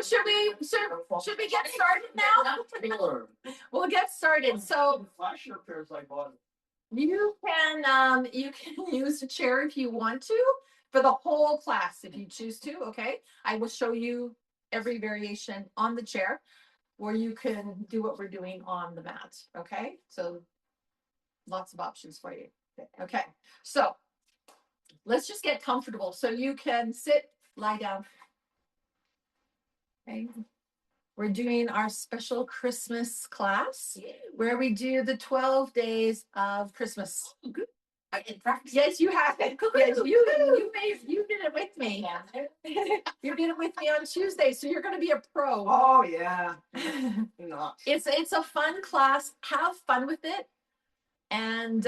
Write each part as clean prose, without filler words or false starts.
should we get started now? We'll get started. So you can use a chair if you want to for the whole class if you choose to. Okay, I will show you every variation on the chair where you can do what we're doing on the mat. Okay, so lots of options for you. Okay, so let's just get comfortable. So you can sit, lie down. Okay. We're doing our special Christmas class where we do the 12 days of Christmas. Yes, you have it. Yes, you did it with me. You did it with me on Tuesday, so you're going to be a pro. Oh yeah. It's a fun class. Have fun with it, and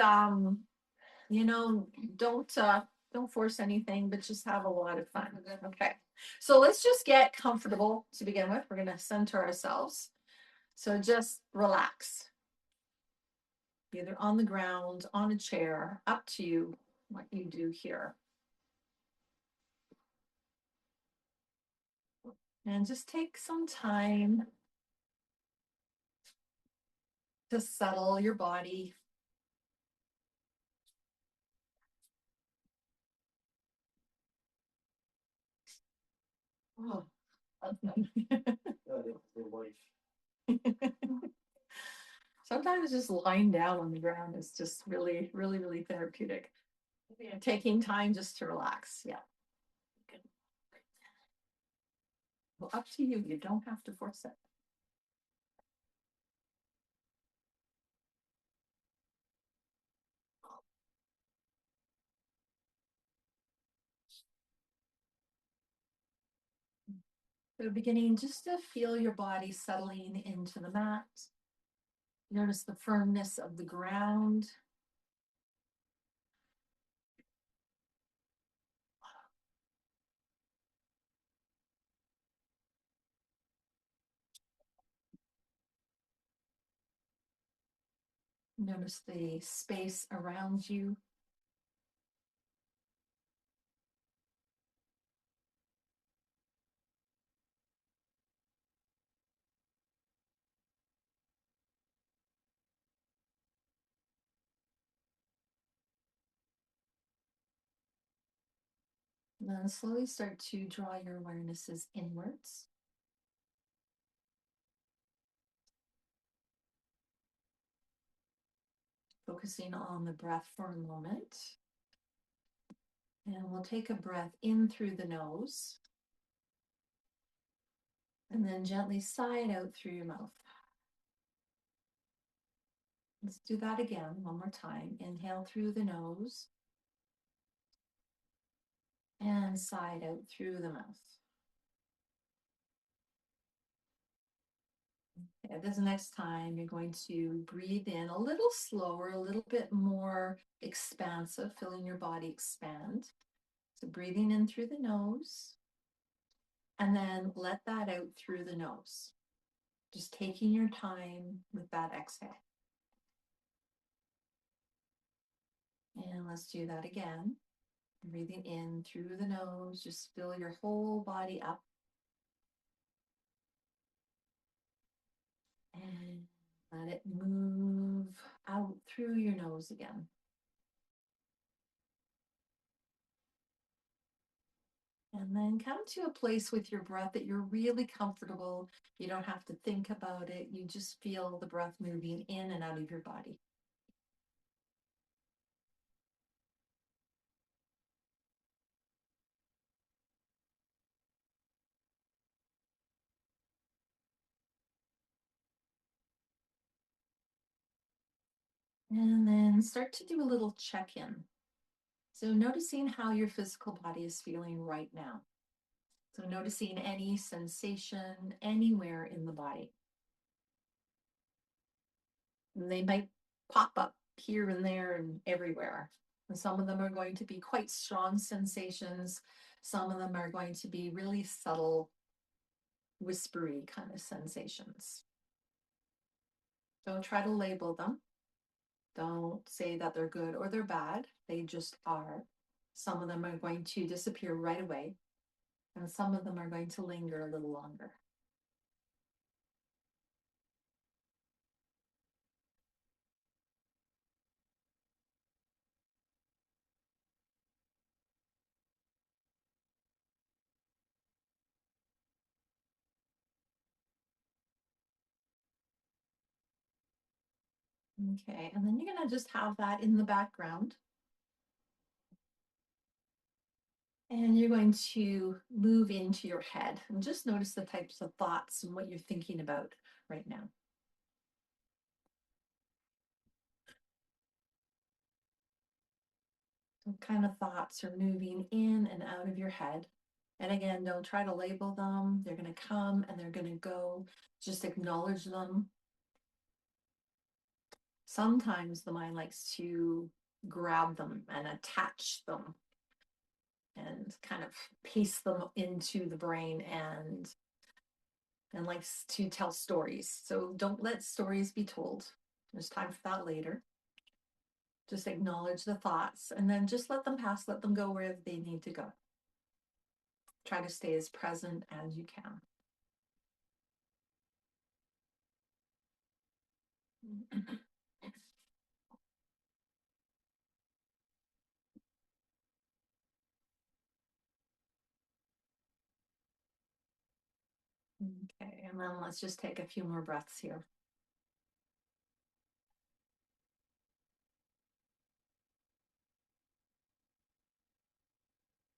don't force anything, but just have a lot of fun. Okay. So let's just get comfortable to begin with. We're going to center ourselves. So just relax. Either on the ground, on a chair, up to you what you do here. And just take some time to settle your body. Oh. Sometimes just lying down on the ground is just really, really, really therapeutic. Taking time just to relax. Yeah. Well, up to you. You don't have to force it. So beginning just to feel your body settling into the mat. Notice the firmness of the ground. Notice the space around you. And then slowly start to draw your awarenesses inwards. Focusing on the breath for a moment. And we'll take a breath in through the nose. And then gently sigh it out through your mouth. Let's do that again one more time. Inhale through the nose. And sigh it out through the mouth. Okay, this next time, you're going to breathe in a little slower, a little bit more expansive, feeling your body expand. So breathing in through the nose. And then let that out through the nose. Just taking your time with that exhale. And let's do that again. Breathing in through the nose, just fill your whole body up. And let it move out through your nose again. And then come to a place with your breath that you're really comfortable. You don't have to think about it. You just feel the breath moving in and out of your body. And then start to do a little check-in. So noticing how your physical body is feeling right now. So noticing any sensation anywhere in the body. And they might pop up here and there and everywhere. And some of them are going to be quite strong sensations. Some of them are going to be really subtle, whispery kind of sensations. Don't try to label them. Don't say that they're good or they're bad. They just are. Some of them are going to disappear right away. And some of them are going to linger a little longer. Okay, and then you're gonna just have that in the background. And you're going to move into your head and just notice the types of thoughts and what you're thinking about right now. What kind of thoughts are moving in and out of your head? And again, don't try to label them. They're going to come and they're going to go. Just acknowledge them. Sometimes the mind likes to grab them and attach them and kind of paste them into the brain and likes to tell stories. So don't let stories be told. There's time for that later. Just acknowledge the thoughts and then just let them pass, let them go wherever they need to go. Try to stay as present as you can. Okay, and then let's just take a few more breaths here.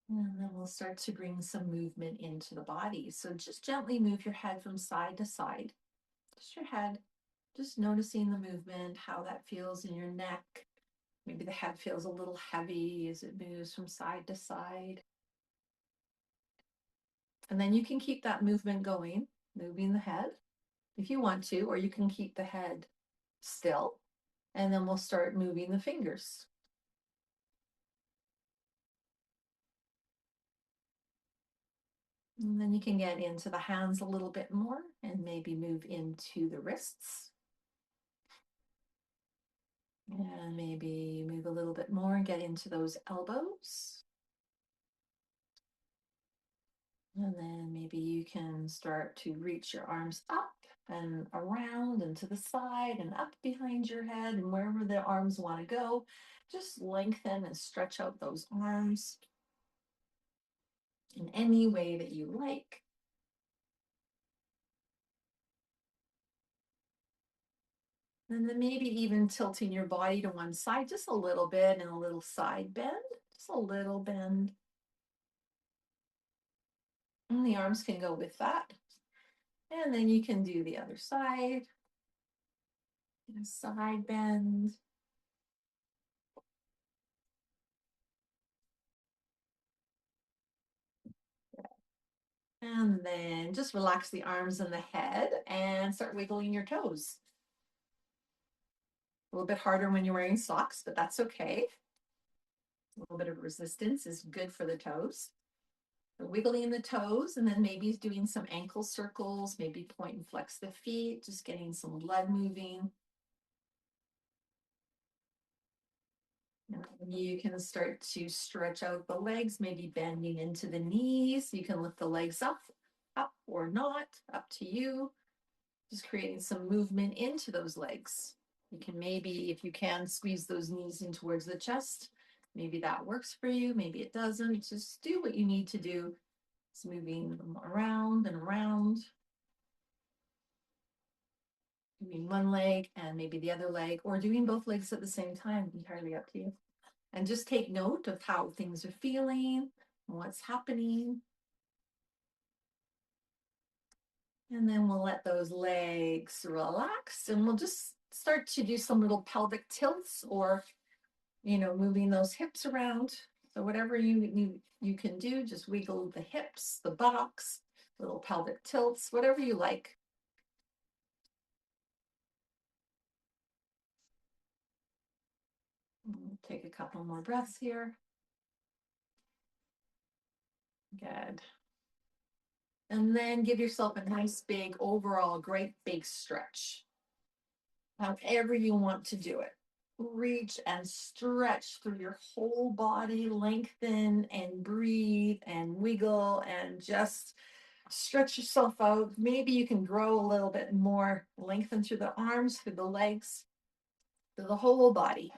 And then we'll start to bring some movement into the body. So just gently move your head from side to side. Just your head, just noticing the movement, how that feels in your neck. Maybe the head feels a little heavy as it moves from side to side. And then you can keep that movement going, moving the head if you want to, or you can keep the head still. And then we'll start moving the fingers. And then you can get into the hands a little bit more and maybe move into the wrists. And maybe move a little bit more and get into those elbows. And then maybe you can start to reach your arms up and around and to the side and up behind your head and wherever the arms want to go. Just lengthen and stretch out those arms in any way that you like. And then maybe even tilting your body to one side just a little bit and a little side bend, just a little bend. And the arms can go with that. And then you can do the other side. A side bend. And then just relax the arms and the head and start wiggling your toes. A little bit harder when you're wearing socks, but that's okay. A little bit of resistance is good for the toes. So wiggling the toes and then maybe doing some ankle circles, maybe point and flex the feet, just getting some blood moving. And you can start to stretch out the legs, maybe bending into the knees. You can lift the legs up or not, up to you. Just creating some movement into those legs. You can maybe, if you can, squeeze those knees in towards the chest. Maybe that works for you. Maybe it doesn't. Just do what you need to do. It's moving them around and around. Doing one leg and maybe the other leg, or doing both legs at the same time, entirely up to you. And just take note of how things are feeling, what's happening. And then we'll let those legs relax and we'll just start to do some little pelvic tilts or, moving those hips around. So whatever you can do, just wiggle the hips, the buttocks, little pelvic tilts, whatever you like. Take a couple more breaths here. Good. And then give yourself a nice big overall great big stretch. However you want to do it. Reach and stretch through your whole body, lengthen and breathe and wiggle and just stretch yourself out. Maybe you can grow a little bit more, lengthen through the arms, through the legs, through the whole body.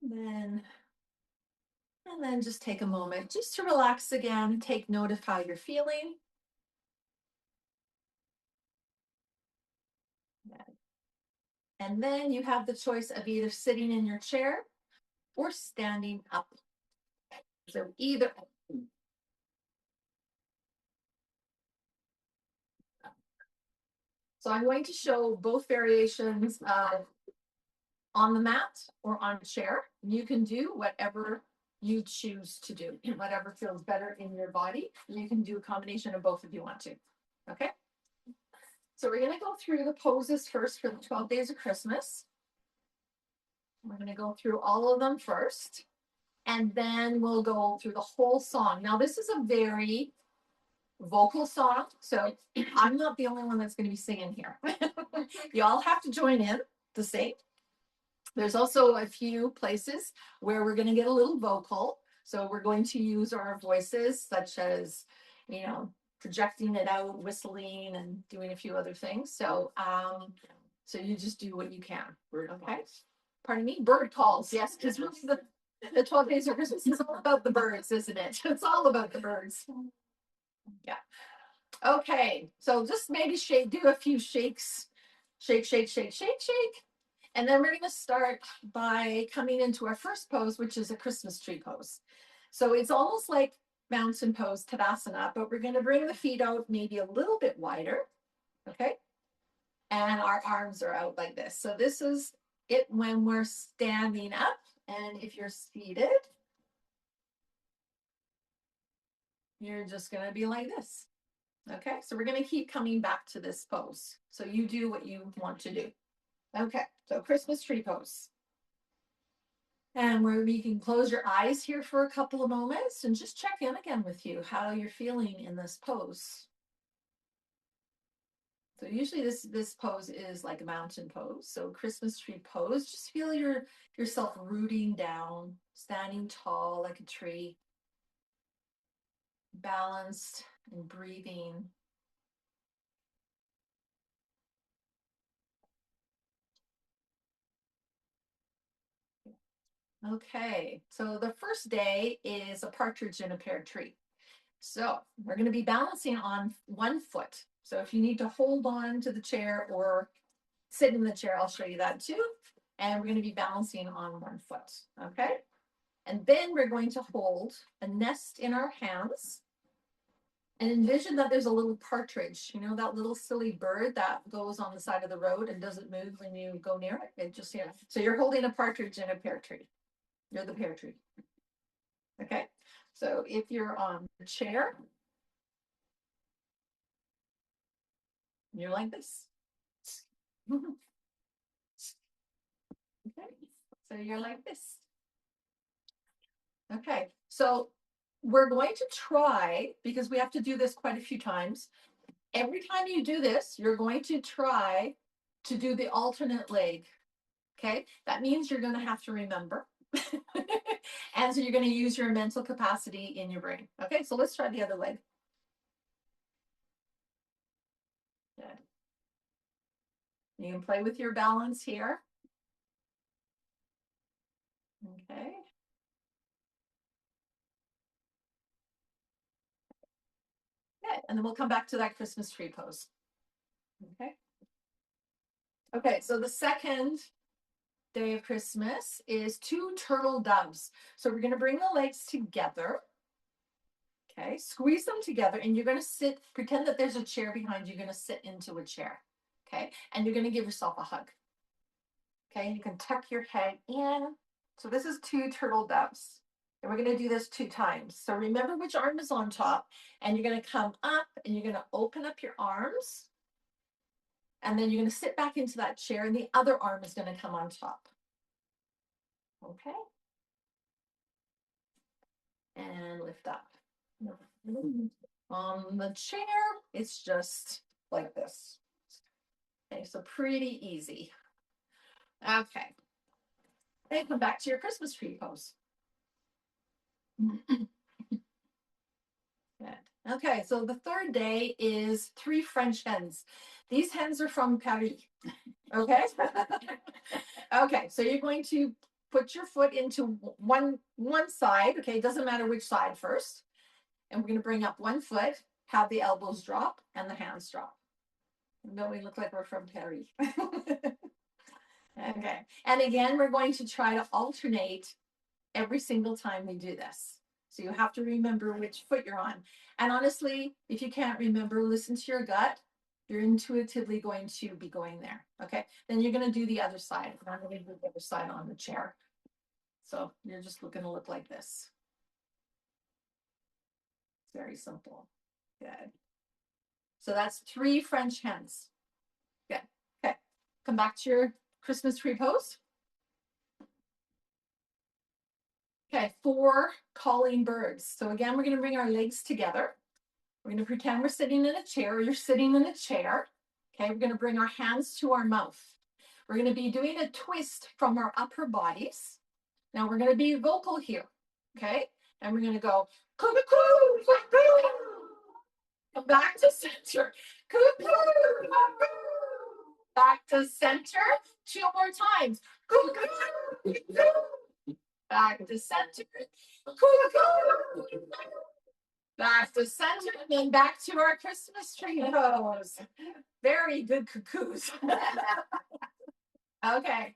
Then and then just take a moment just to relax again, take note of how you're feeling. And then you have the choice of either sitting in your chair or standing up. So either. So I'm going to show both variations of on the mat or on a chair. You can do whatever you choose to do, whatever feels better in your body. You can do a combination of both if you want to. Okay. So we're going to go through the poses first for the 12 days of Christmas. We're going to go through all of them first, and then we'll go through the whole song. Now, this is a very vocal song, so I'm not the only one that's going to be singing here. You all have to join in to sing. There's also a few places where we're going to get a little vocal. So we're going to use our voices, such as, projecting it out, whistling, and doing a few other things. So you just do what you can. Okay. Pardon me? Bird calls. Yes, because really the 12 days of Christmas is all about the birds, isn't it? It's all about the birds. Yeah. Okay. So just maybe do a few shakes. Shake, shake, shake, shake, shake. And then we're going to start by coming into our first pose, which is a Christmas tree pose. So it's almost like mountain pose, Tadasana, but we're going to bring the feet out maybe a little bit wider. Okay. And our arms are out like this. So this is it when we're standing up. And if you're seated, you're just going to be like this. Okay. So we're going to keep coming back to this pose. So you do what you want to do. Okay. So Christmas tree pose. And where you can close your eyes here for a couple of moments and just check in again with you, how you're feeling in this pose. So usually this pose is like a mountain pose. So Christmas tree pose, just feel yourself rooting down, standing tall like a tree, balanced and breathing. Okay, so the first day is a partridge in a pear tree. So we're going to be balancing on one foot. So if you need to hold on to the chair or sit in the chair, I'll show you that too. And we're going to be balancing on one foot. Okay. And then we're going to hold a nest in our hands and envision that there's a little partridge, that little silly bird that goes on the side of the road and doesn't move when you go near it. It just, so you're holding a partridge in a pear tree. You're the pear tree. Okay. So if you're on the chair, you're like this. Okay. So you're like this. Okay. So we're going to try, because we have to do this quite a few times. Every time you do this, you're going to try to do the alternate leg. Okay. That means you're going to have to remember. And so you're going to use your mental capacity in your brain. Okay. So let's try the other leg. Good. You can play with your balance here. Okay. Good. And then we'll come back to that Christmas tree pose. Okay. Okay. So the second day of Christmas is two turtle doves. So we're going to bring the legs together. Okay. Squeeze them together and you're going to sit, pretend that there's a chair behind you. You're going to sit into a chair. Okay. And you're going to give yourself a hug. Okay. You can tuck your head in. So this is two turtle doves. And we're going to do this 2 times. So remember which arm is on top. And you're going to come up and you're going to open up your arms. And then you're going to sit back into that chair and the other arm is going to come on top. Okay. And lift up. On the chair, it's just like this. Okay, so pretty easy. Okay. And come back to your Christmas tree pose. Good. Okay, so the third day is 3 French hens. These hens are from Paris. Okay. Okay, so you're going to put your foot into one side. Okay, it doesn't matter which side first. And we're going to bring up one foot, have the elbows drop and the hands drop. No, we look like we're from Paris. Okay. And again, we're going to try to alternate every single time we do this. So you have to remember which foot you're on. And honestly, if you can't remember, listen to your gut. You're intuitively going to be going there. Okay. Then you're going to do the other side. I'm going to do the other side on the chair. So you're just going to look like this. It's very simple. Good. So that's 3 French hens. Good. Okay. Come back to your Christmas tree pose. Okay, 4 calling birds. So again, we're going to bring our legs together. We're going to pretend we're sitting in a chair, or you're sitting in a chair. Okay, we're going to bring our hands to our mouth. We're going to be doing a twist from our upper bodies. Now we're going to be vocal here. Okay, and we're going to go cuckoo, cuckoo. Come back to center. Cuckoo, cuckoo. Back to center. 2 more times. Cuckoo, cuckoo. Back to center. Cuckoo. Back to center, and then back to our Christmas tree pose. Very good cuckoos. Okay,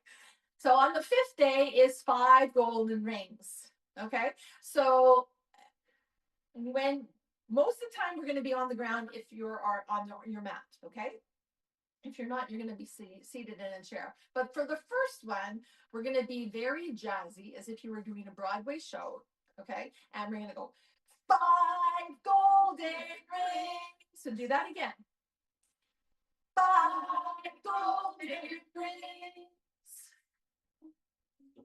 so on the 5th day is 5 golden rings. Okay, so when most of the time we're going to be on the ground if you're on your mat. Okay, if you're not, you're going to be seated in a chair. But for the first one, we're going to be very jazzy, as if you were doing a Broadway show. Okay, and we're going to go 5 golden rings. So do that again. 5 golden rings.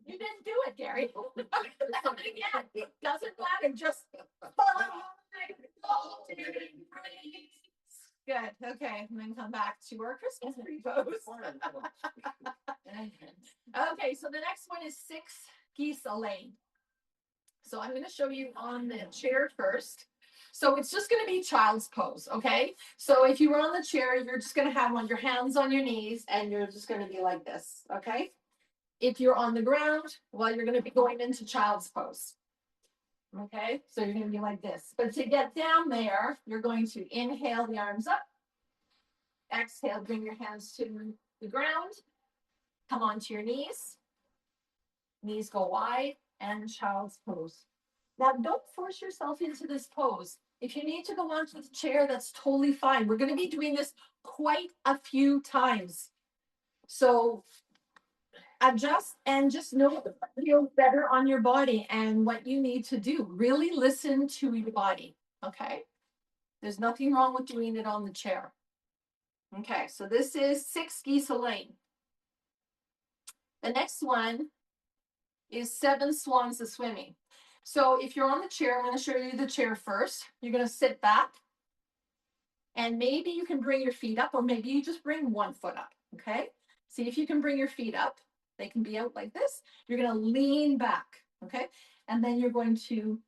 You didn't do it, Gary. Again, it doesn't matter. Just 5 golden rings. Good. Okay, and then come back to our Christmas tree pose. Okay, so the next one is 6 geese a lane. So I'm going to show you on the chair first. So it's just going to be child's pose, okay? So if you were on the chair, you're just going to have your hands on your knees, and you're just going to be like this, okay? If you're on the ground, well, you're going to be going into child's pose. Okay, so you're going to be like this. But to get down there, you're going to inhale the arms up. Exhale, bring your hands to the ground. Come onto your knees. Knees go wide, and child's pose. Now, don't force yourself into this pose. If you need to go onto the chair, that's totally fine. We're going to be doing this quite a few times. So adjust and just know what feels better on your body and what you need to do. Really listen to your body, okay? There's nothing wrong with doing it on the chair. Okay, so this is 6 geese a lane. The next one is 7 swans a swimming. So if you're on the chair, I'm going to show you the chair first. You're going to sit back, and maybe you can bring your feet up, or maybe you just bring 1 foot up, okay? See if you can bring your feet up. They can be out like this. You're going to lean back, okay? And then you're going to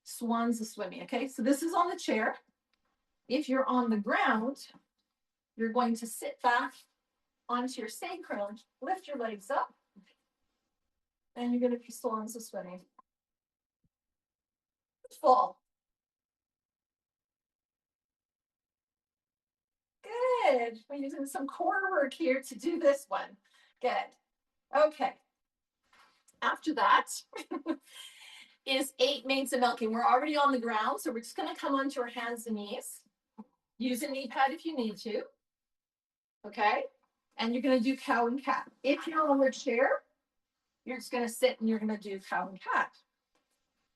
swans a swimming, okay? So this is on the chair. If you're on the ground, you're going to sit back onto your sacrum, lift your legs up, and you're going to be swans a swimming. Full. Good. We're using some core work here to do this one. Good. Okay. After that is 8 maids of milking. We're already on the ground, so we're just going to come onto our hands and knees. Use a knee pad if you need to. Okay. And you're going to do cow and cat. If you're on the chair, you're just going to sit and you're going to do cow and cat.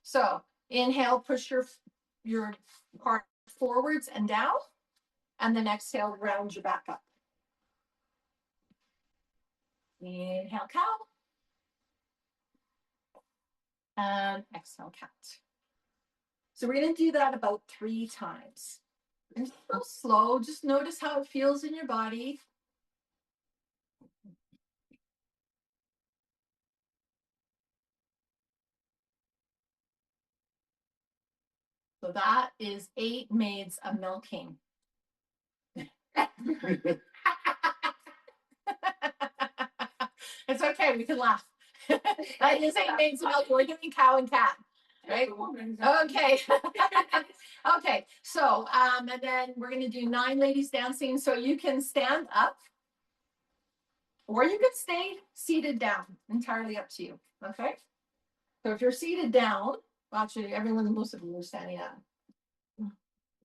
So inhale, push your part forwards and down, and then exhale, round your back up. Inhale, cow, and exhale, cat. So we're going to do that about 3 times. And just go slow. Just notice how it feels in your body. So that is 8 maids of milking. It's okay, we can laugh. That is 8 maids of milking. We're doing cow and cat. Right? Okay. Okay. So, and then we're going to do 9 ladies dancing. So you can stand up, Or you can stay seated down, entirely up to you. Okay. So if you're seated down, actually everyone, most of you are standing up.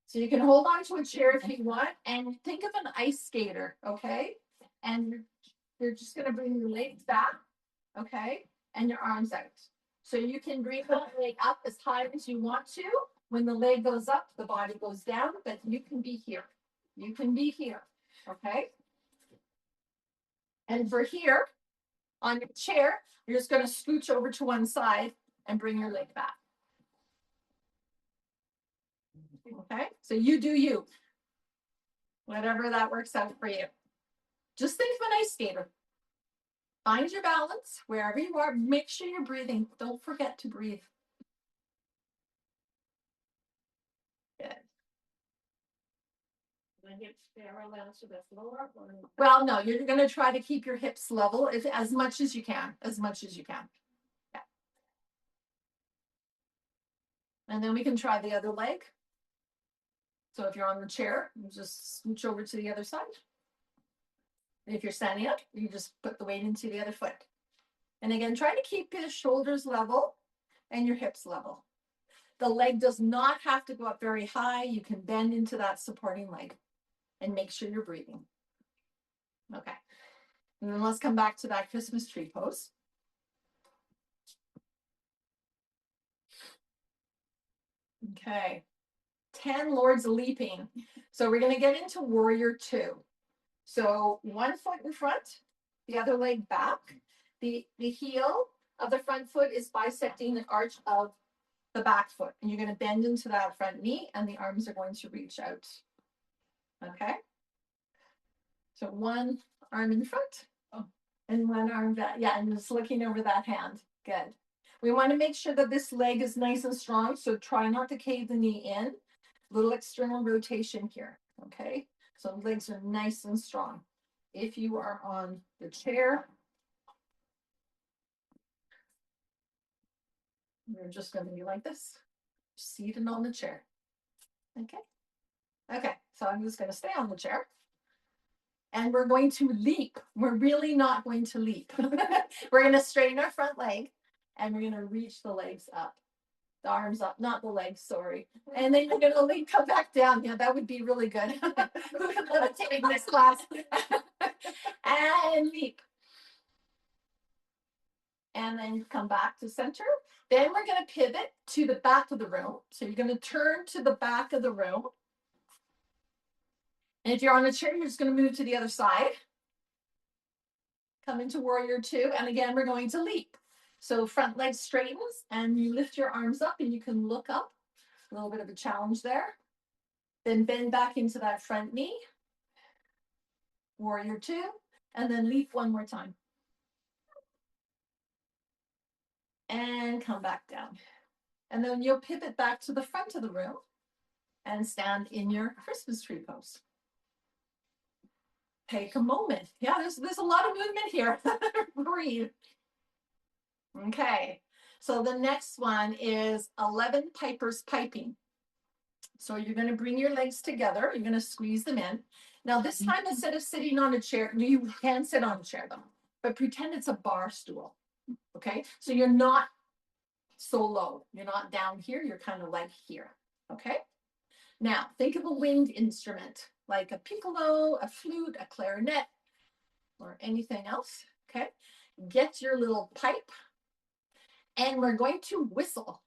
So you can hold on to a chair if you want, and think of an ice skater, okay? And you're just gonna bring your legs back, okay? And your arms out. So you can bring the leg up as high as you want to. When the leg goes up, the body goes down, but you can be here. You can be here, okay? And for here, on your chair, you're just gonna scooch over to one side and bring your leg back. Okay, so you do you. Whatever that works out for you. Just think of an ice skater. Find your balance wherever you are. Make sure you're breathing. Don't forget to breathe. Good. Well, no, you're going to try to keep your hips level as much as you can, as much as you can. Yeah. And then we can try the other leg. So if you're on the chair, you just scooch over to the other side. And if you're standing up, you just put the weight into the other foot. And again, try to keep your shoulders level and your hips level. The leg does not have to go up very high. You can bend into that supporting leg and make sure you're breathing. Okay. And then let's come back to that Christmas tree pose. Okay. 10 lords leaping. So we're going to get into warrior 2. So one foot in front, the other leg back. The heel of the front foot is bisecting the arch of the back foot. And you're going to bend into that front knee and the arms are going to reach out. Okay. So one arm in front. Oh, and one arm back. Yeah, and just looking over that hand. Good. We want to make sure that this leg is nice and strong. So try not to cave the knee in. Little external rotation here. Okay. So the legs are nice and strong. If you are on the chair, you're just going to be like this, seated on the chair. Okay. Okay. So I'm just going to stay on the chair. And we're going to leap. We're really not going to leap. We're going to straighten our front leg and we're going to reach the legs up. The arms up, not the legs, sorry. And then you're going to leap, come back down. Yeah, that would be really good. Who could let us take this class? And leap. And then come back to center. Then we're going to pivot to the back of the room. So you're going to turn to the back of the room. And if you're on a chair, you're just going to move to the other side. Come into warrior 2. And again, we're going to leap. So front leg straightens and you lift your arms up and you can look up. A little bit of a challenge there. Then bend back into that front knee. Warrior 2. And then leap one more time. And come back down. And then you'll pivot back to the front of the room and stand in your Christmas tree pose. Take a moment. Yeah, there's a lot of movement here. Breathe. Okay. So the next one is 11 pipers piping. So you're going to bring your legs together. You're going to squeeze them in. Now this time, instead of sitting on a chair, you can sit on a chair though, but pretend it's a bar stool. Okay. So you're not so low. You're not down here. You're kind of like here. Okay. Now think of a wind instrument like a piccolo, a flute, a clarinet, or anything else. Okay. Get your little pipe and we're going to whistle.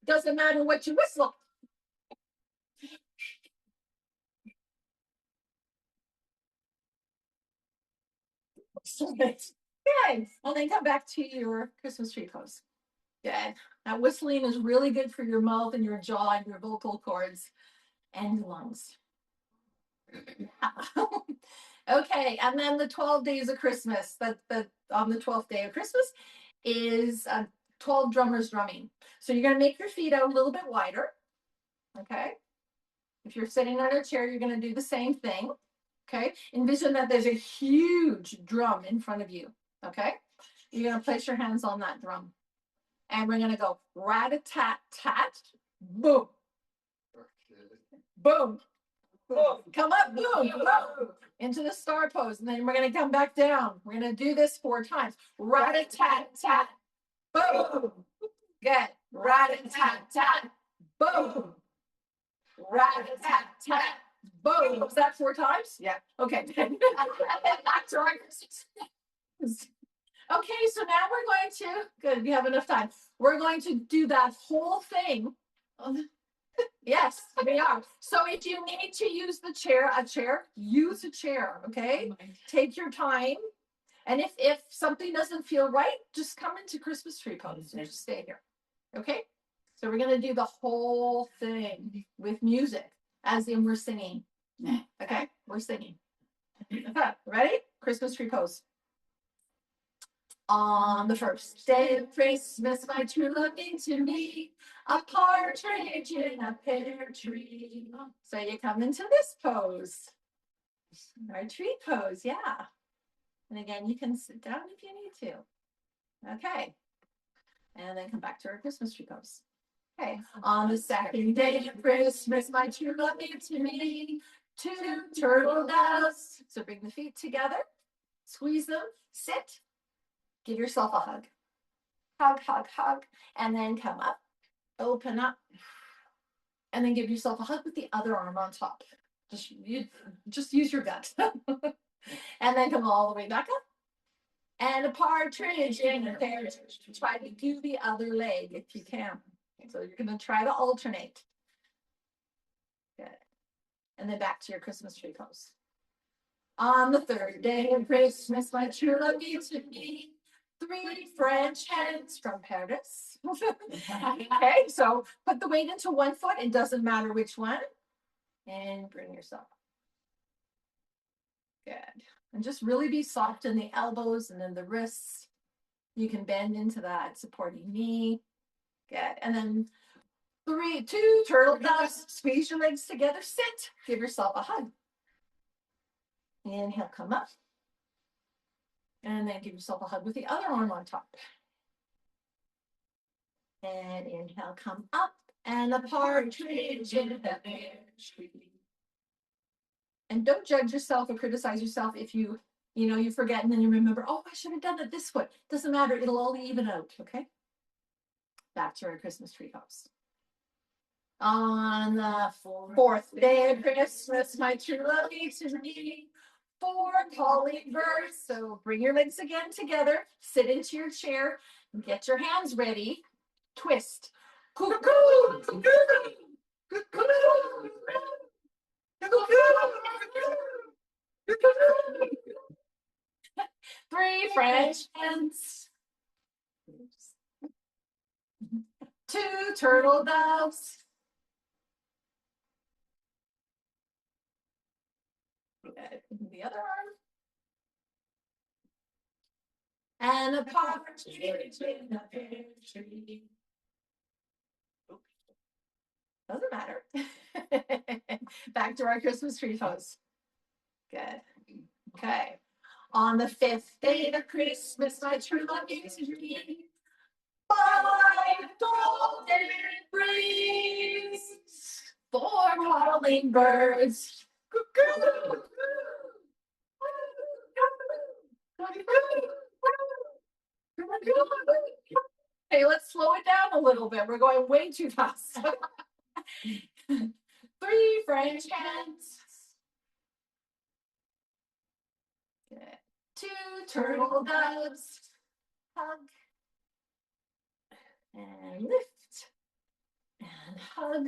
Doesn't matter what you whistle. Good. And then come back to your Christmas tree pose. Good. Now whistling is really good for your mouth and your jaw and your vocal cords and lungs. Okay, and then the 12 days of Christmas, that on the 12th day of Christmas is 12 drummers drumming. So you're going to make your feet out a little bit wider. Okay. If you're sitting on a chair, you're going to do the same thing. Okay. Envision that there's a huge drum in front of you. Okay. You're going to place your hands on that drum. And we're going to go rat-a-tat-tat, boom, boom, boom. Come up, boom, boom. Into the star pose. And then we're going to come back down. We're going to do this 4 times. Rat-a-tat-tat, boom. Good. Rat-a-tat-tat, boom. Rat-a-tat-tat, boom. Was that 4 times? Yeah. Okay. Back to our okay, so now we're going to, good, we have enough time. We're going to do that whole thing. Yes, we are. So if you need to use a chair, use a chair, okay? Take your time. And if something doesn't feel right, just come into Christmas tree pose and just stay here. Okay? So we're gonna do the whole thing with music, as in we're singing. Okay? We're singing. Okay, ready? Christmas tree pose. On the first day of Christmas, my true love gave to me a partridge in a pear tree. So you come into this pose, our tree pose, yeah. And again, you can sit down if you need to. Okay. And then come back to our Christmas tree pose. Okay. On the second day of Christmas, my true love gave to me 2 turtle doves. So bring the feet together, squeeze them, sit. Give yourself a hug. Hug, hug, hug, and then come up, open up, and then give yourself a hug with the other arm on top. Just use your gut. And then come all the way back up. And a partridge in a pear tree. Try to do the other leg if you can. So you're going to try to alternate. Good. And then back to your Christmas tree pose. On the third day of Christmas, my true love gave to me 3 French hens from Paris. Okay, so put the weight into one foot. It doesn't matter which one. And bring yourself up. Good. And just really be soft in the elbows and then the wrists. You can bend into that supporting knee. Good. And then 2 turtle doves. Squeeze your legs together. Sit. Give yourself a hug. Inhale, come up. And then give yourself a hug with the other arm on top. And inhale, come up. And a partridge in a pear tree. And don't judge yourself or criticize yourself if you forget and then you remember, oh, I should have done it this way. Doesn't matter. It'll all even out. Okay. Back to our Christmas tree pose. On the 4th day of Christmas, my true love gave to me 4 calling birds. So bring your legs again together, sit into your chair, and get your hands ready. Twist. Cuckoo, cuckoo, cuckoo, 3 French hens. 2 turtle doves. The other arm. And a partridge in a pear tree. Doesn't matter. Back to our Christmas tree pose. Good. Okay. On the 5th day of Christmas, my true love gave to me 5 golden rings, 4 calling birds. Hey, let's slow it down a little bit. We're going way too fast. 3 French hens. Good. 2 turtle doves. Hug. And lift. And hug.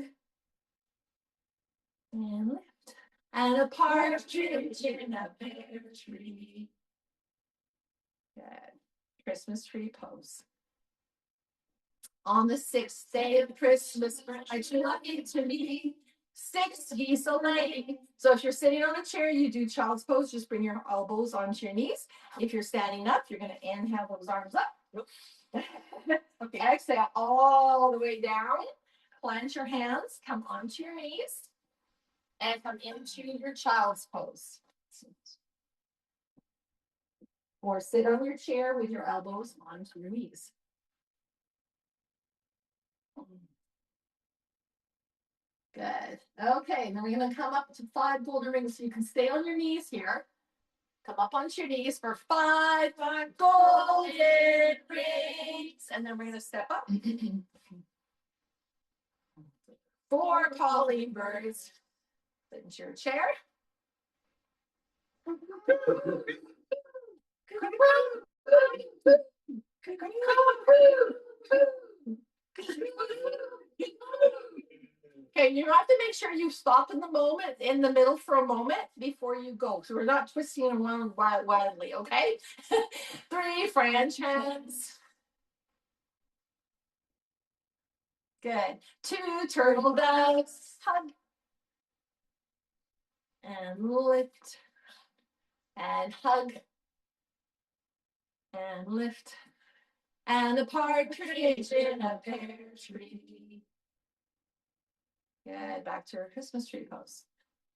And lift. And a partridge in a pear tree. Good. Christmas tree pose. On the 6th day of Christmas, my true love gave to me 6 geese a laying. So if you're sitting on a chair, you do child's pose. Just bring your elbows onto your knees. If you're standing up, you're going to inhale those arms up. Okay, exhale all the way down. Plant your hands, come onto your knees, and come into your child's pose. Or sit on your chair with your elbows onto your knees. Good. Okay, then we're going to come up to 5 golden rings. So you can stay on your knees here. Come up onto your knees for 5 golden rings. And then we're going to step up. 4 calling birds. Sit into your chair. Okay, you have to make sure you stop in the middle for a moment before you go. So we're not twisting around wildly, okay? 3 French hens. Good. 2 turtle doves. Hug. And lift. And hug. And lift. And a partridge in a pear tree. Good. Back to our Christmas tree pose.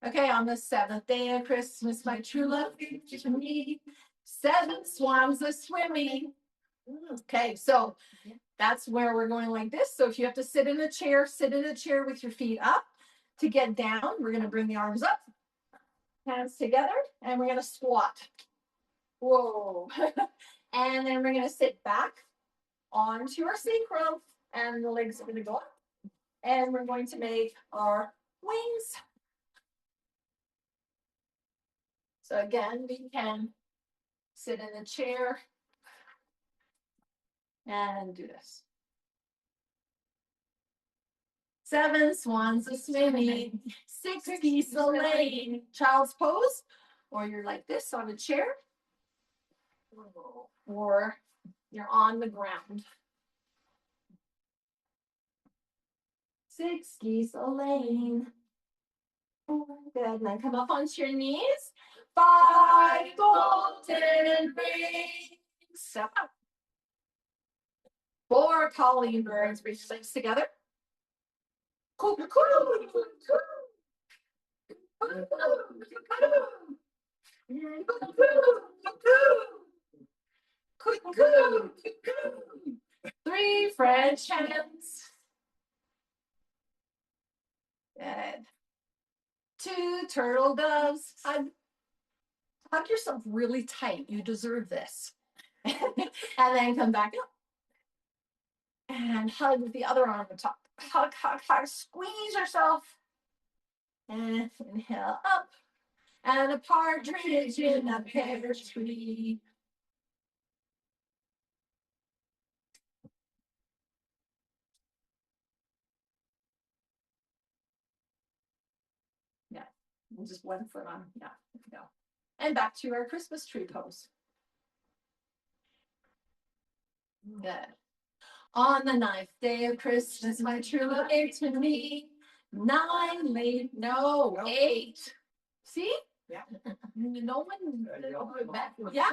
Okay, on the 7th day of Christmas, my true love gave to me 7 swans a swimming. Okay, so that's where we're going like this. So if you have to sit in a chair with your feet up. To get down, we're going to bring the arms up, hands together, and we're going to squat. Whoa. And then we're going to sit back onto our sacrum, and the legs are going to go up. And we're going to make our wings. So again, we can sit in a chair and do this. 7 swans a swimming, 6 geese a laying. Child's pose, or you're like this on a chair, or you're on the ground. 6 geese a laying. Good, and then come up onto your knees. 5 golden rings. Step up. 4 calling birds. Reach legs together. Cuckoo, cuckoo, cuckoo, cuckoo, cuckoo. 3 French hens. Good. 2 turtle doves. Hug yourself really tight. You deserve this. And then come back up. And hug with the other arm on top. Hug, hug, hug. Squeeze yourself. And inhale up. And a partridge in a pear tree. Yeah. And just 1 foot on. Yeah. There we go. And back to our Christmas tree pose. Good. On the 9th day of Christmas, my true love gave to me 9 late, no, 8. See? Yeah. No one. Yeah.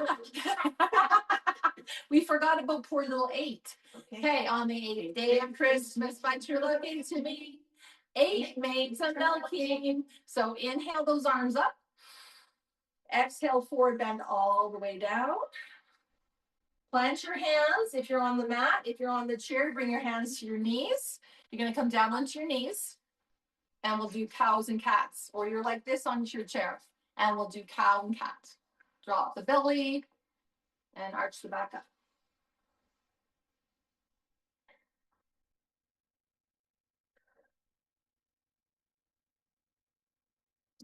We forgot about poor little 8. Okay, on the 8th day of Christmas, my true love gave to me 8 maids a milking. So inhale those arms up. Exhale, forward bend all the way down. Plant your hands if you're on the mat. If you're on the chair, bring your hands to your knees. You're going to come down onto your knees. And we'll do cows and cats. Or you're like this onto your chair. And we'll do cow and cat. Drop the belly and arch the back up.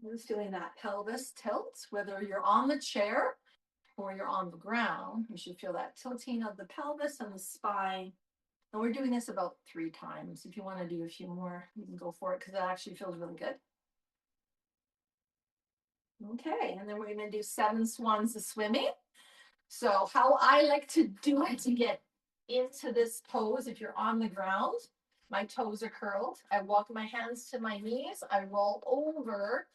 Just feeling that pelvis tilt, whether you're on the chair or you're on the ground. You should feel that tilting of the pelvis and the spine. And we're doing this about 3 times. If you want to do a few more, you can go for it because it actually feels really good. Okay, and then we're going to do 7 swans a swimming. So how I like to do it to get into this pose, if you're on the ground, my toes are curled. I walk my hands to my knees. I roll over.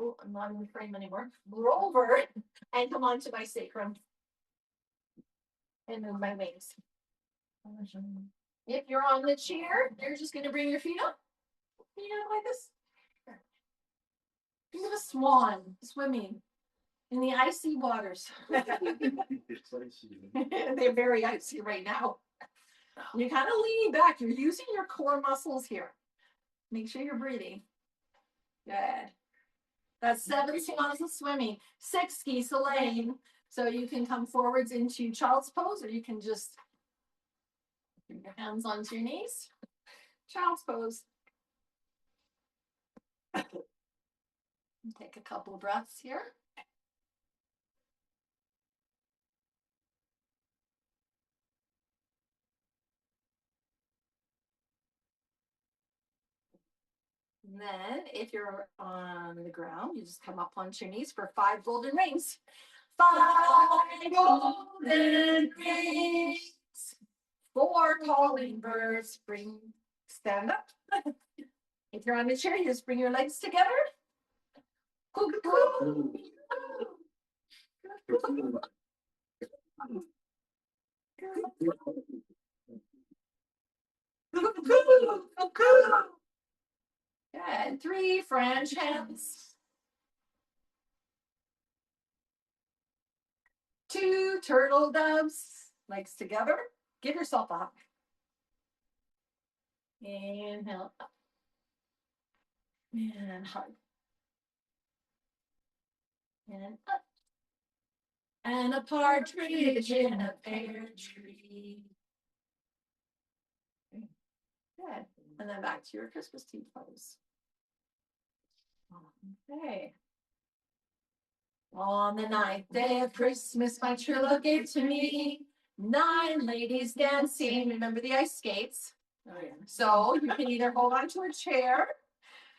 Oh, I'm not in the frame anymore. Roll over and come onto my sacrum. And move my wings. If you're on the chair, you're just going to bring your feet up. Feet up like this. Think of a swan swimming in the icy waters. They're very icy right now. You're kind of leaning back. You're using your core muscles here. Make sure you're breathing. Good. That's 7 swans of swimming, 6 geese a lane. So you can come forwards into child's pose, or you can just bring your hands onto your knees. Child's pose. Take a couple breaths here. And then if you're on the ground, you just come up onto your knees for 5 golden rings. 5 golden rings. 4 calling birds. Stand up. If you're on the chair, you just bring your legs together. Cuckoo. Good. 3 French hens. 2 turtle doves. Legs together. Give yourself a hug. Inhale up. And hug. And up. And a partridge in a pear tree. Good. And then back to your Christmas tree pose. Okay. On the 9th day of Christmas, my true love gave to me 9 ladies dancing. Remember the ice skates? Oh, yeah. So you can either hold on to a chair,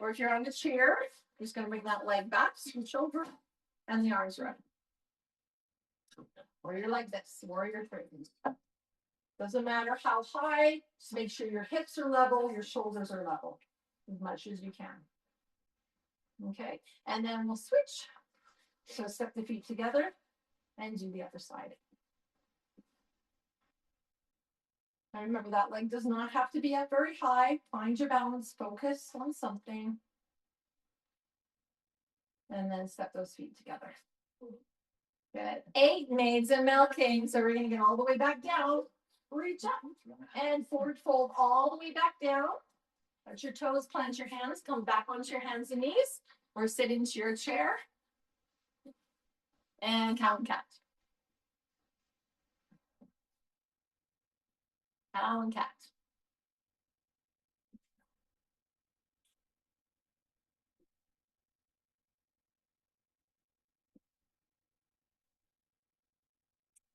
or if you're on the chair, you're just going to bring that leg back, switch over, and the arms are up. Or you're like this, warrior 3. Doesn't matter how high, just make sure your hips are level, your shoulders are level, as much as you can. Okay, and then we'll switch. So step the feet together and do the other side. And remember, that leg does not have to be up very high. Find your balance, focus on something. And then step those feet together. Good. 8 maids and milking. So we're going to get all the way back down. Reach up and forward fold all the way back down. Touch your toes, plant your hands, come back onto your hands and knees, or sit into your chair. And cow and cat. Cow and cat.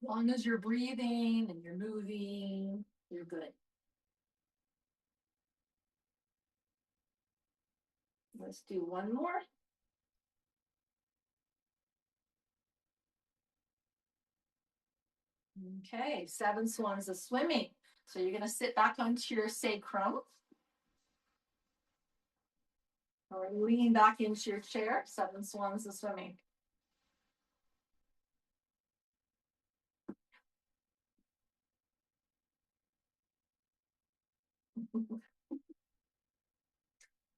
As long as you're breathing and you're moving, you're good. Let's do one more. Okay, 7 swans of swimming. So you're going to sit back onto your sacrum. Or lean back into your chair. 7 swans of swimming.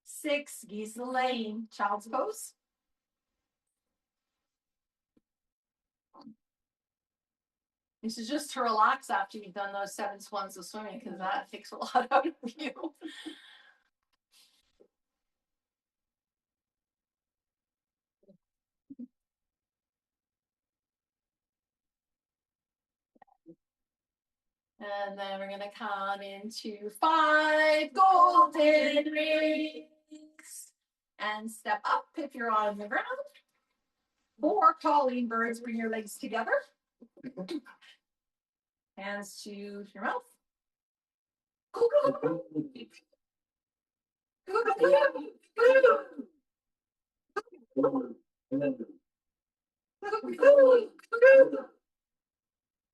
Six geese a lane. Child's pose. This is just to relax after you've done those 7 swans of swimming, because that takes a lot out of you. And then we're going to come into 5 golden rings. And step up if you're on the ground. 4 calling birds, bring your legs together. Hands to your mouth. Cuckoo. Cuckoo.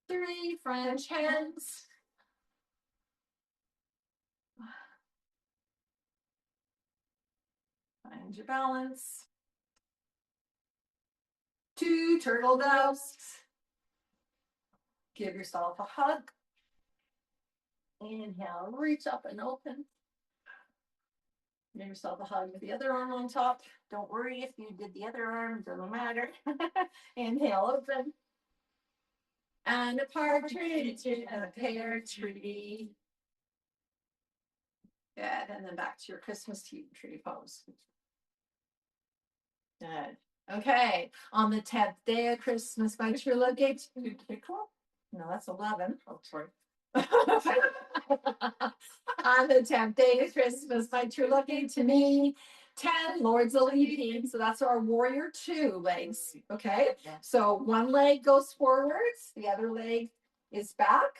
3 French hens. Find your balance. 2 turtle doves. Give yourself a hug. Inhale, reach up and open. Give yourself a hug with the other arm on top. Don't worry if you did the other arm, doesn't matter. Inhale, open. And a partridge in a pear tree. Good. And then back to your Christmas tree pose. Good. Okay. On the 10th day of Christmas, my true love gave to me. No, that's 11. Oh, sorry. On the 10th day of Christmas, my true love gave to me 10 lords of leaping. So that's our warrior two legs. Okay. So one leg goes forwards, the other leg is back.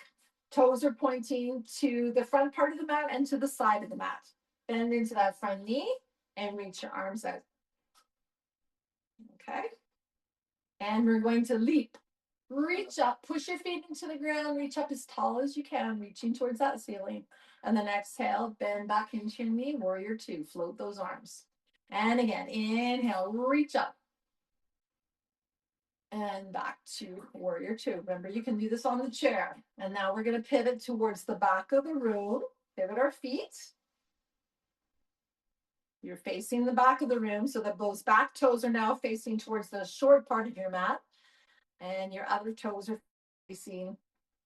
Toes are pointing to the front part of the mat and to the side of the mat. Bend into that front knee and reach your arms out. Okay. And we're going to leap. Reach up, push your feet into the ground, reach up as tall as you can, reaching towards that ceiling. And then exhale, bend back into your knee, warrior two, float those arms. And again, inhale, reach up. And back to warrior two. Remember, you can do this on the chair. And now we're going to pivot towards the back of the room, pivot our feet. You're facing the back of the room so that those back toes are now facing towards the short part of your mat. And your other toes are facing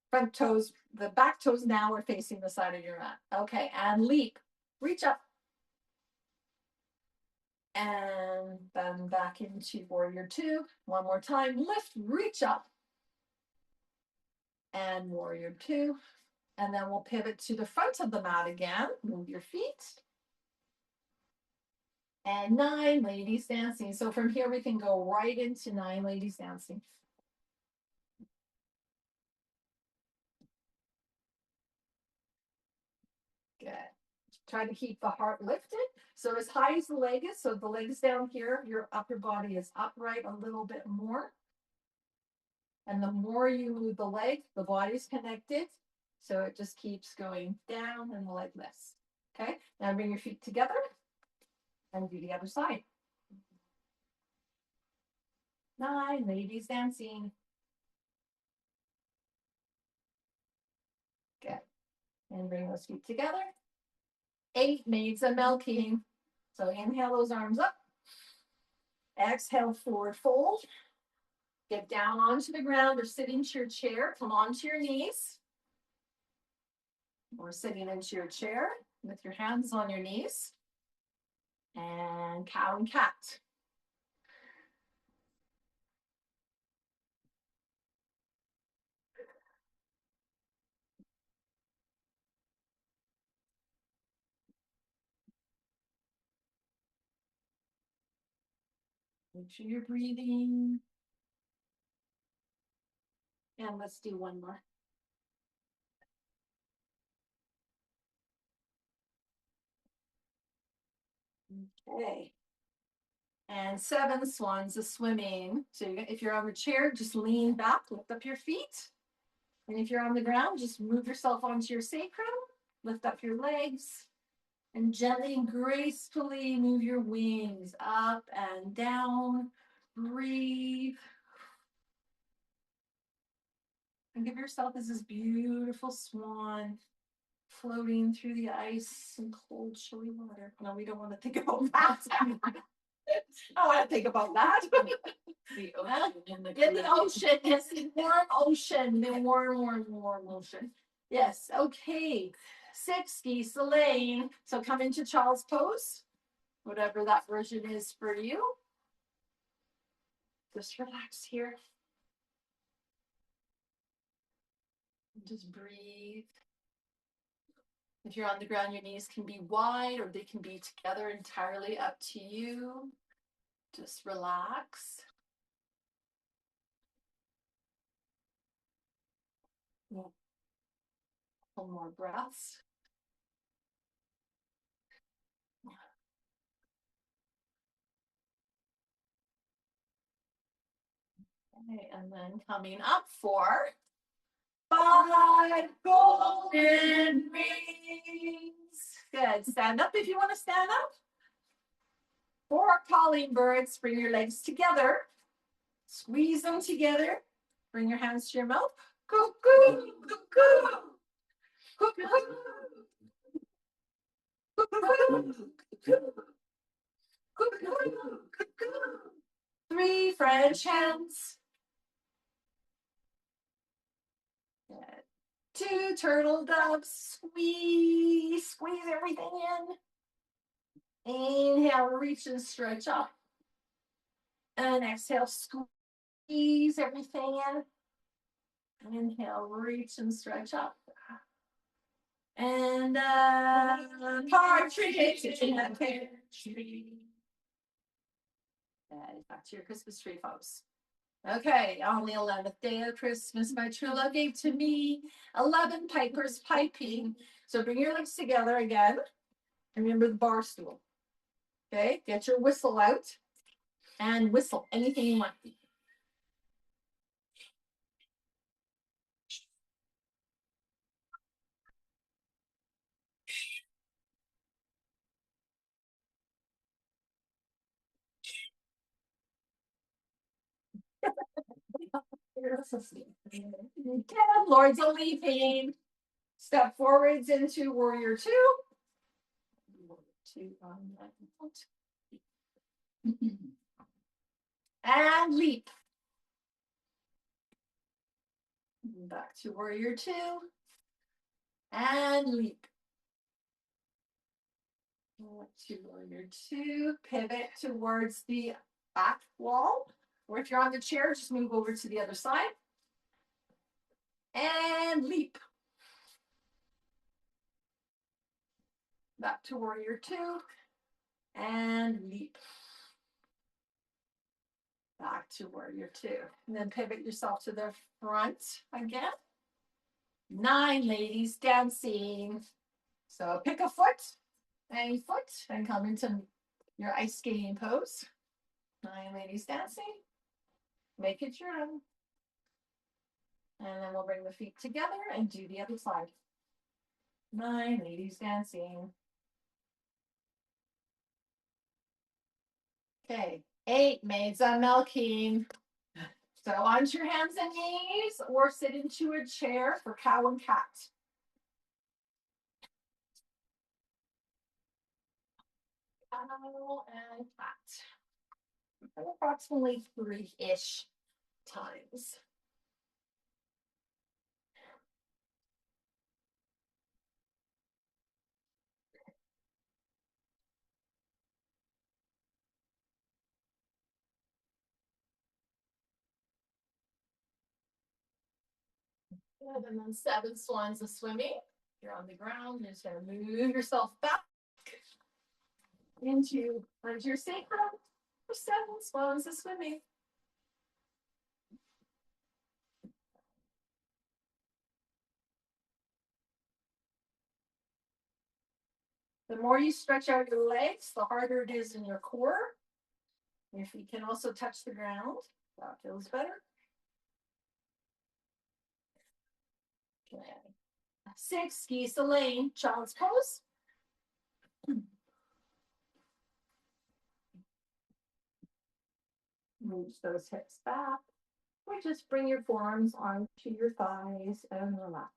front toes. The back toes now are facing the side of your mat. Okay, and leap. Reach up. And then back into warrior two. One more time. Lift, reach up. And warrior two. And then we'll pivot to the front of the mat again. Move your feet. And 9 ladies dancing. So from here we can go right into 9 ladies dancing. Good. Try to keep the heart lifted. So as high as the leg is, so the leg is down here, your upper body is upright a little bit more. And the more you move the leg, the body's connected. So it just keeps going down and the leg lifts. Okay, now bring your feet together and do the other side. 9 ladies dancing. Good. And bring those feet together. 8 maids a milking. So inhale those arms up. Exhale, forward fold. Get down onto the ground or sit into your chair. Come onto your knees. Or sitting into your chair with your hands on your knees. And cow and cat. Make sure you're breathing. And let's do one more. Okay. And 7 swans of swimming. So if you're on the chair, just lean back, lift up your feet. And if you're on the ground, just move yourself onto your sacrum, lift up your legs, and gently and gracefully move your wings up and down. Breathe. And give yourself as this beautiful swan floating through the ice and cold, chilly water. No, we don't want to think about that. I want to think about that. The ocean in the ocean, yes, the warm ocean, the warm ocean. Yes, okay. 6 geese a laying. So come into child's pose, whatever that version is for you. Just relax here. Just breathe. If you're on the ground, your knees can be wide or they can be together entirely, up to you. Just relax. A couple more breaths. Okay, and then coming up for 5 golden rings. Good. Stand up if you want to stand up. 4 calling birds. Bring your legs together. Squeeze them together. Bring your hands to your mouth. Cuckoo, cuckoo, cuckoo, cuckoo, cuckoo, cuckoo. 3 French hens. Good. 2 turtle doves. Squeeze everything in. Inhale, reach and stretch up. And exhale, squeeze everything in. Inhale, reach and stretch up. And partridge in a pear tree. And back to your Christmas tree, folks. Okay, on the 11th day of Christmas, my true love gave to me 11 pipers piping. So bring your legs together again. Remember the bar stool. Okay, get your whistle out and whistle anything you want. Lords of Leaping. Step forwards into warrior 2. And leap. Back to warrior 2. And leap. To warrior 2. Pivot towards the back wall. Or if you're on the chair, just move over to the other side. And leap. Back to warrior 2. And leap. Back to warrior 2. And then pivot yourself to the front again. 9 ladies dancing. So pick a foot, any foot, and come into your ice skating pose. 9 ladies dancing. Make it your own. And then we'll bring the feet together and do the other side. 9 ladies dancing. Okay, 8 maids a milking. So onto your hands and knees or sit into a chair for cow and cat. Cow and cat. Approximately 3-ish times. Good. And then 7 swans of swimming. You're on the ground. You're just going to move yourself back into your sacrum. 7 swans of swimming. The more you stretch out your legs, the harder it is in your core. Your feet can also touch the ground. That feels better. Okay. 6, geese a lane, child's pose. Move those hips back. Or just bring your forearms onto your thighs and relax.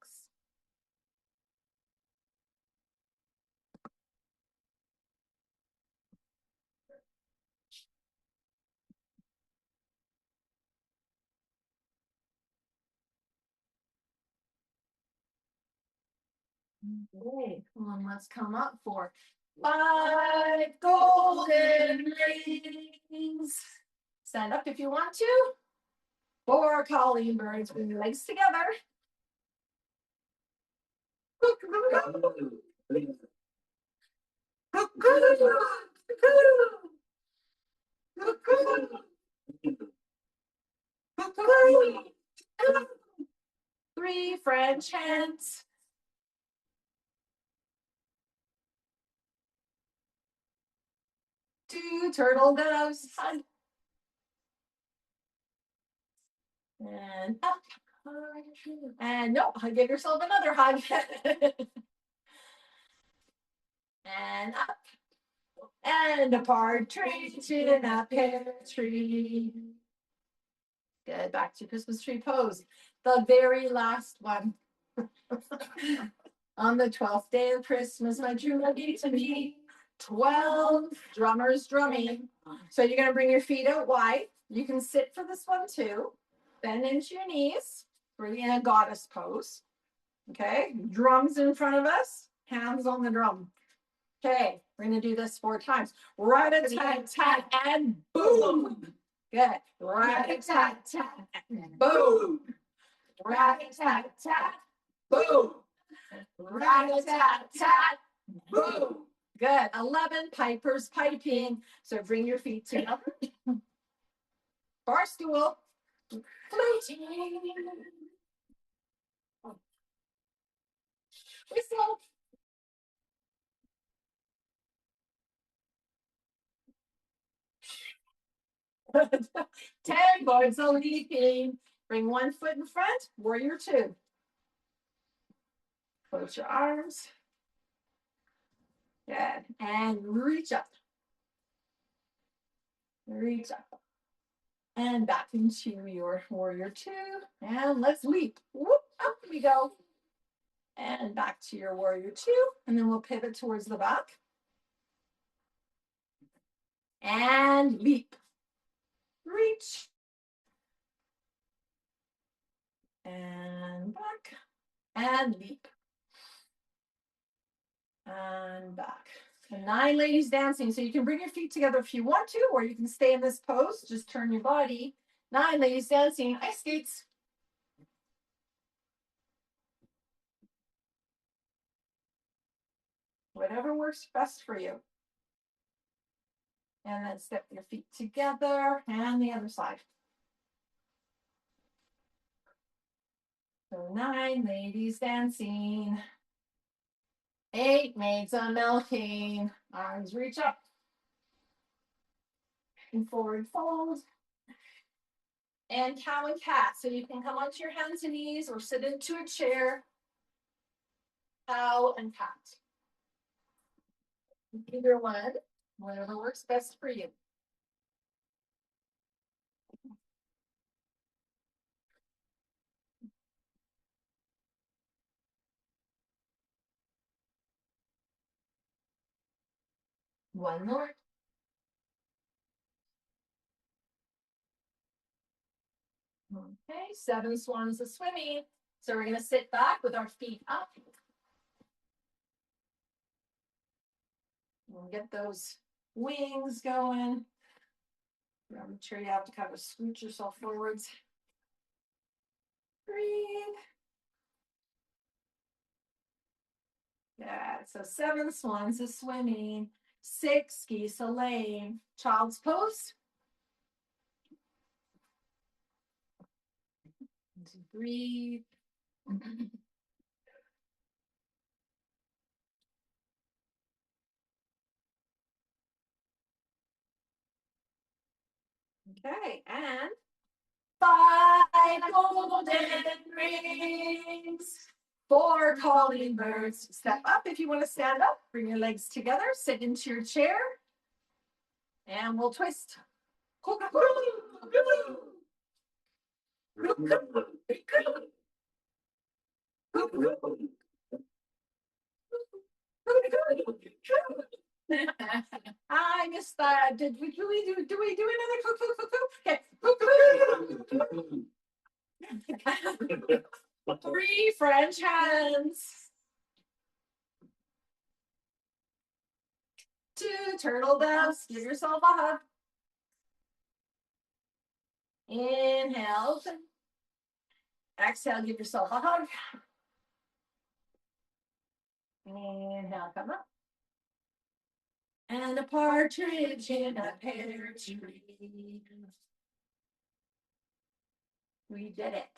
Okay, come on, let's come up for 5 golden rings. Stand up if you want to. 4 calling birds, bring your legs together. Three French hens. Two turtle doves. And up. And no, give yourself another hug. And up. And a partridge in a pear tree. Good, back to Christmas tree pose. The very last one. On the 12th day of Christmas, my true love gave to me 12 drummers drumming. So you're going to bring your feet out wide. You can sit for this one too. Bend into your knees for the goddess pose. Okay, drums in front of us, hands on the drum. Okay, we're gonna do this 4 times. Rat-a-tat-tat and boom. Good. Rat-a-tat-tat and boom. Rat-a-tat-tat, boom. Rat-a-tat-tat, boom. Good. 11 pipers piping. So bring your feet together. Bar stool. Fluting. Whistle. Tagboards are leaping. Bring one foot in front, warrior 2. Close your arms. Good. And reach up. Reach up. And back into your warrior 2. And let's leap. Whoop, up we go. And back to your warrior 2. And then we'll pivot towards the back. And leap. Reach. And back. And leap. And back. And 9 ladies dancing. So you can bring your feet together if you want to, or you can stay in this pose. Just turn your body. 9 ladies dancing. Ice skates. Whatever works best for you. And then step your feet together and the other side. So 9 ladies dancing. 8 maids a milking. Arms reach up. And forward fold. And cow and cat. So you can come onto your hands and knees or sit into a chair. Cow and cat. Either one, whatever works best for you. One more. Okay, 7 swans of swimming. So we're going to sit back with our feet up. We'll get those wings going. I'm sure you have to kind of scooch yourself forwards. Breathe. Yeah, so 7 swans of swimming, 6 geese a laying. Child's pose. Breathe. Okay, and 5 golden rings, 4 calling birds. Step up if you want to stand up. Bring your legs together. Sit into your chair. And we'll twist. I missed that. Do we do another cuckoo? Okay. 3 French hens. 2 turtle doves. Give yourself a hug. Inhale, open. Exhale, give yourself a hug. Inhale, come up. And a partridge in a pear tree. We did it.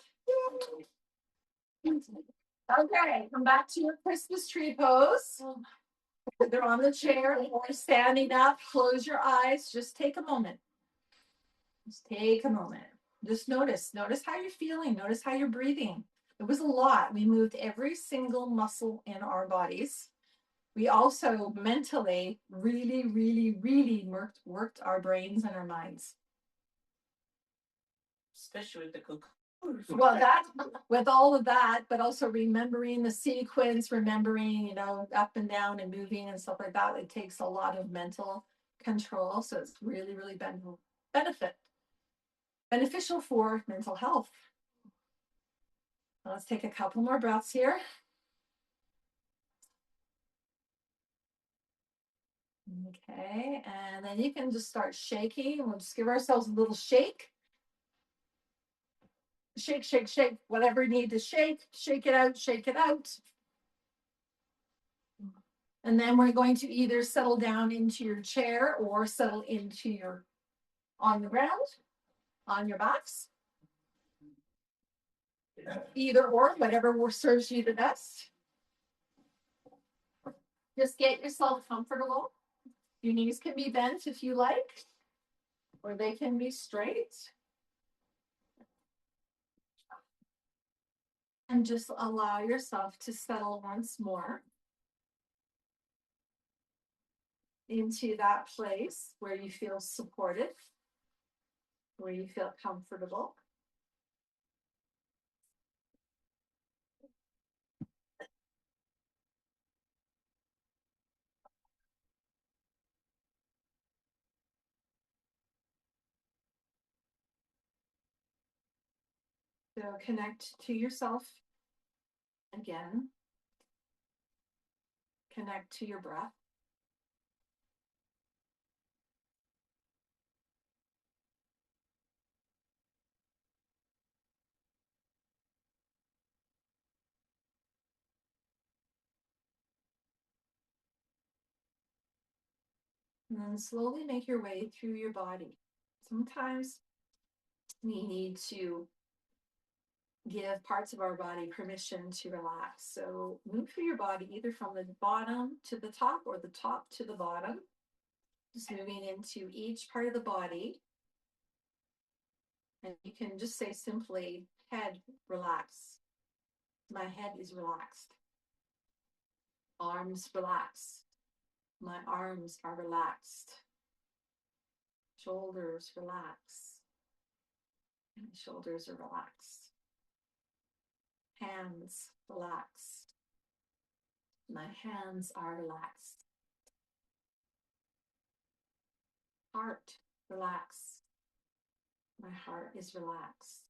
Okay, come back to your Christmas tree pose. They're on the chair or standing up. Close your eyes. Just take a moment. Just take a moment. Just notice how you're feeling. Notice how you're breathing. It was a lot. We moved every single muscle in our bodies. We also mentally really worked our brains and our minds. Especially with the cook. Well, that with all of that, but also remembering the sequence, remembering, up and down and moving and stuff like that, it takes a lot of mental control. So it's really beneficial for mental health. Let's take a couple more breaths here. Okay, and then you can just start shaking. We'll just give ourselves a little shake. Shake, shake, shake. Whatever you need to shake, shake it out, shake it out. And then we're going to either settle down into your chair or settle into your on the ground, on your backs. Either or, whatever serves you the best. Just get yourself comfortable. Your knees can be bent if you like, or they can be straight. And just allow yourself to settle once more into that place where you feel supported, where you feel comfortable. So connect to yourself again. Connect to your breath. And then slowly make your way through your body. Sometimes we need to give parts of our body permission to relax. So move through your body either from the bottom to the top or the top to the bottom. Just moving into each part of the body. And you can just say simply, head, relax. My head is relaxed. Arms, relax. My arms are relaxed. Shoulders, relax. My shoulders are relaxed. Hands, relax. My hands are relaxed. Heart, relax. My heart is relaxed.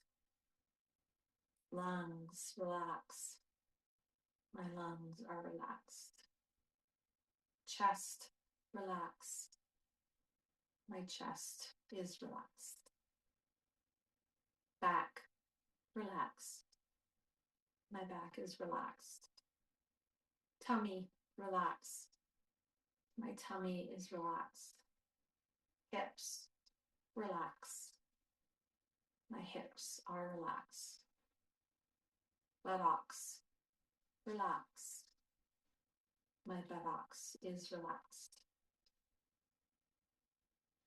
Lungs, relax. My lungs are relaxed. Chest, relax. My chest is relaxed. Back, relax. My back is relaxed. Tummy, relax. My tummy is relaxed. Hips, relax. My hips are relaxed. Buttocks, relax. My buttocks is relaxed.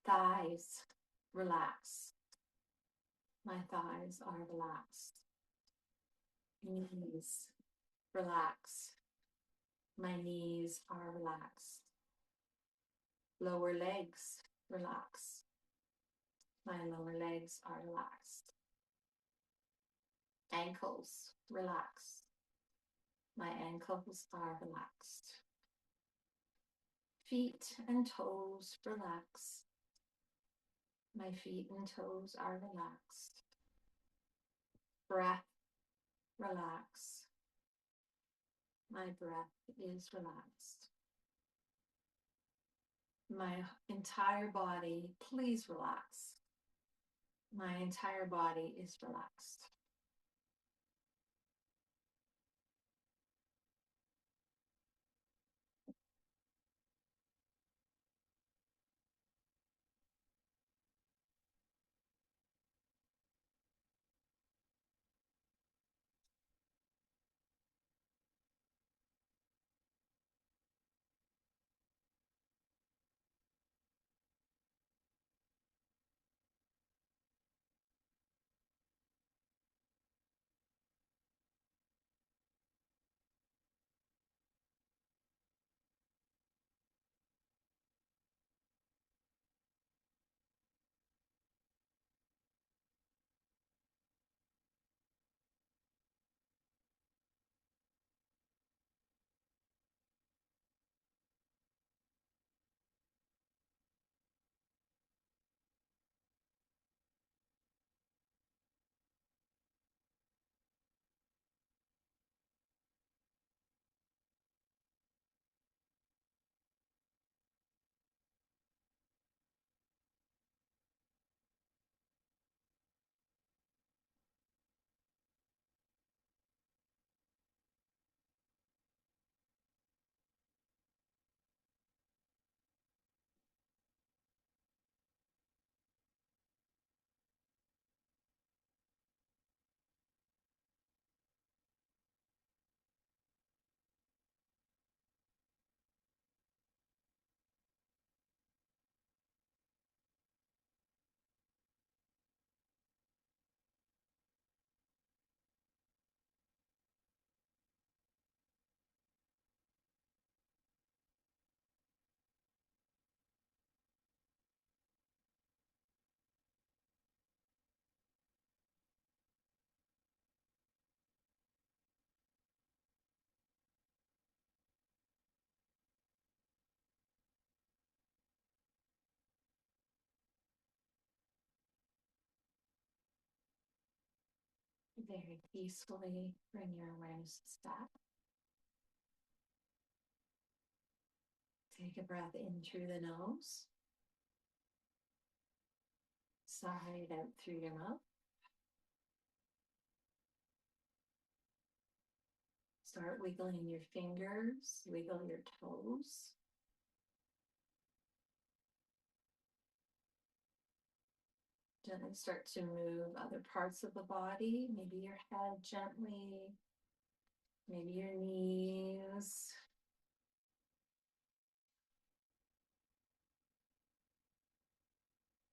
Thighs, relax. My thighs are relaxed. Knees, relax. My knees are relaxed. Lower legs, relax. My lower legs are relaxed. Ankles, relax. My ankles are relaxed. Feet and toes, relax. My feet and toes are relaxed. Breath, relax. My breath is relaxed. My entire body, please relax. My entire body is relaxed. Very peacefully bring your awareness back. Take a breath in through the nose. Sigh it out through your mouth. Start wiggling your fingers, wiggle your toes. Gently start to move other parts of the body, maybe your head gently, maybe your knees.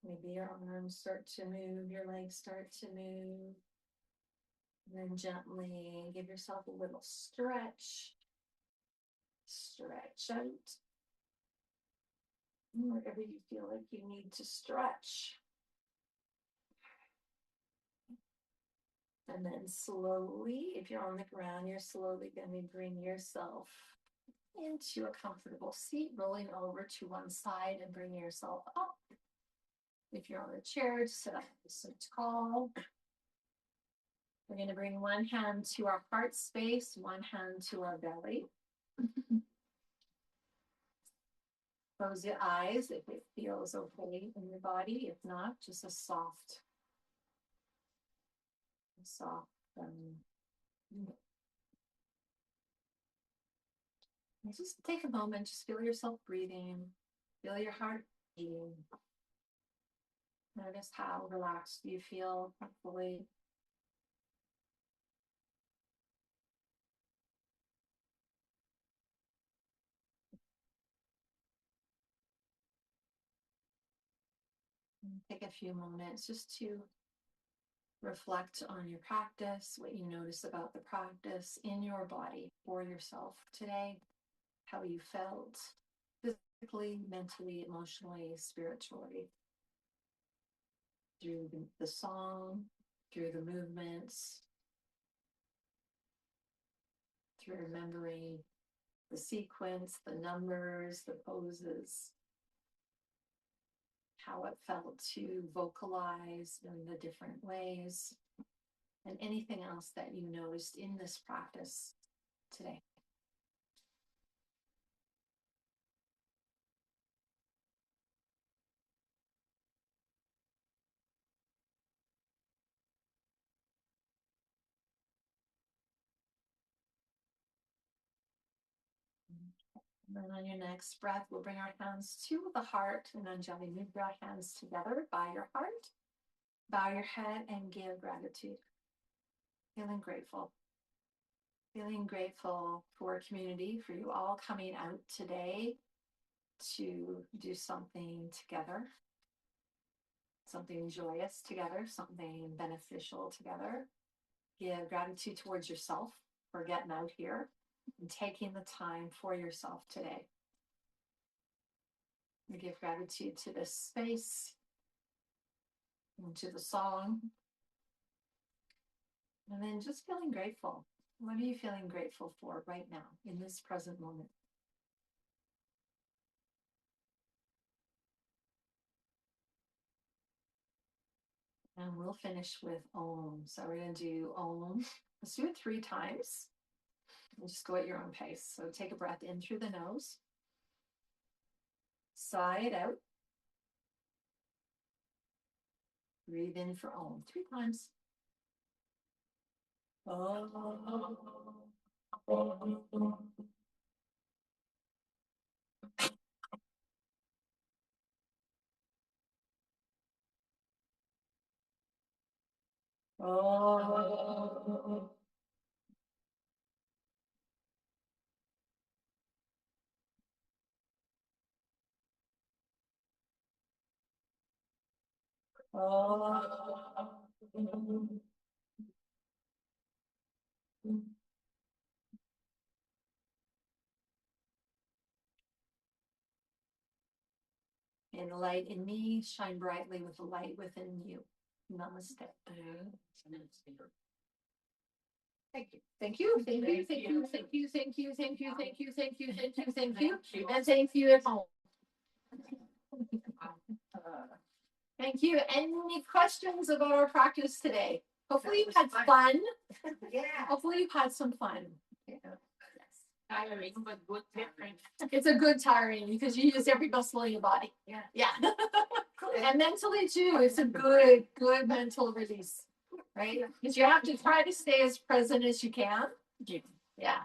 Maybe your arms start to move, your legs start to move. And then gently give yourself a little stretch. Stretch out. Wherever you feel like you need to stretch. And then slowly, if you're on the ground, you're slowly going to bring yourself into a comfortable seat, rolling over to one side and bring yourself up. If you're on a chair, just sit up nice and tall. We're going to bring one hand to our heart space, one hand to our belly. Close your eyes if it feels okay in your body. If not, just a soft. Just take a moment, just feel yourself breathing, feel your heart beating. Notice how relaxed you feel fully. Take a few moments just to reflect on your practice, what you notice about the practice in your body for yourself today, how you felt physically, mentally, emotionally, spiritually, through the song, through the movements, through remembering the sequence, the numbers, the poses, how it felt to vocalize in the different ways, and anything else that you noticed in this practice today. And then on your next breath, we'll bring our hands to the heart, and Anjali, move your hands together by your heart. Bow your head and give gratitude. Feeling grateful. Feeling grateful for community, for you all coming out today to do something together, something joyous together, something beneficial together. Give gratitude towards yourself for getting out here and taking the time for yourself today. We give gratitude to this space and to the song. And then just feeling grateful. What are you feeling grateful for right now in this present moment? And we'll finish with Om. So we're going to do Om. Let's do it 3 times. And just go at your own pace. So take a breath in through the nose. Sigh it out. Breathe in for Om 3 times. Om. Om. And the light in me shine brightly with the light within you. Namaste. Thank you. Thank you. Thank you. Thank you. Thank you. Thank you. Thank you. Thank you. Thank you. Thank you. Thank you. And thank you at home. Thank you. Any questions about our practice today? Hopefully you've had fun. Yeah. Hopefully you've had some fun. Yes. Tiring, but good different. It's a good tiring because you use every muscle in your body. Yeah. Yeah. And mentally too, it's a good mental release, right? Because you have to try to stay as present as you can. Yeah.